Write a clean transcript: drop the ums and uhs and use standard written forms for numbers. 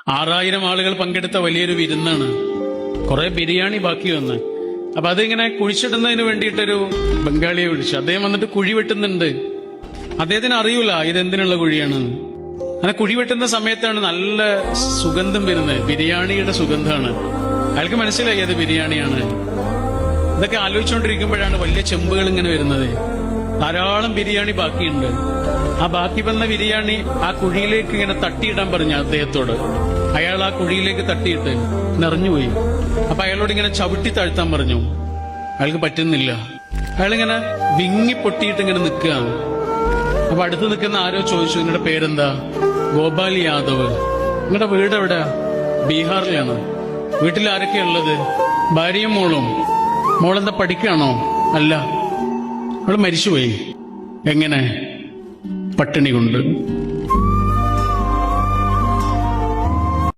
6000 ആളുകൾ പങ്കെടുത്ത വലിയൊരു വിരുന്നാണ്. കുറെ ബിരിയാണി ബാക്കി വന്ന്. അപ്പൊ അതിങ്ങനെ കുഴിച്ചിടുന്നതിന് വേണ്ടിയിട്ടൊരു ബംഗാളിയെ വിളിച്ചു. അദ്ദേഹം വന്നിട്ട് കുഴി വെട്ടുന്നുണ്ട്. അദ്ദേഹത്തിന് അറിയൂല ഇതെന്തിനുള്ള കുഴിയാണെന്ന്. അങ്ങനെ കുഴി വെട്ടുന്ന സമയത്താണ് നല്ല സുഗന്ധം വരുന്നത്. ബിരിയാണിയുടെ സുഗന്ധമാണ്. അയാൾക്ക് മനസ്സിലായി അത് ബിരിയാണിയാണ്. ഇതൊക്കെ ആലോചിച്ചുകൊണ്ടിരിക്കുമ്പോഴാണ് വലിയ ചെമ്പുകൾ ഇങ്ങനെ വരുന്നത്. ധാരാളം ബിരിയാണി ബാക്കിയുണ്ട്. ആ ബാക്കി വന്ന ബിരിയാണി ആ കുഴിയിലേക്ക് ഇങ്ങനെ തട്ടിയിടാൻ പറഞ്ഞു അദ്ദേഹത്തോട്. അയാൾ ആ കുഴിയിലേക്ക് തട്ടിയിട്ട് നിറഞ്ഞുപോയി. അപ്പൊ അയാളോട് ഇങ്ങനെ ചവിട്ടി താഴ്ത്താൻ പറഞ്ഞു. അയാൾക്ക് പറ്റുന്നില്ല. അയാളിങ്ങനെ വിങ്ങി പൊട്ടിയിട്ട് ഇങ്ങനെ നിൽക്കുകയാണ്. അപ്പൊ അടുത്ത് നിൽക്കുന്ന ആരോ ചോദിച്ചു, നിങ്ങളുടെ പേരെന്താ? ഗോപാൽ യാദവ്. നിങ്ങളുടെ വീട് എവിടെ? ബീഹാറിലാണ്. വീട്ടിൽ ആരൊക്കെയാ ഉള്ളത്? ഭാര്യയും മോളും. മോളെന്താ പഠിക്കുകയാണോ? അല്ല, അവള് മരിച്ചുപോയി. എങ്ങനെ? പട്ടിണി കൊണ്ട്.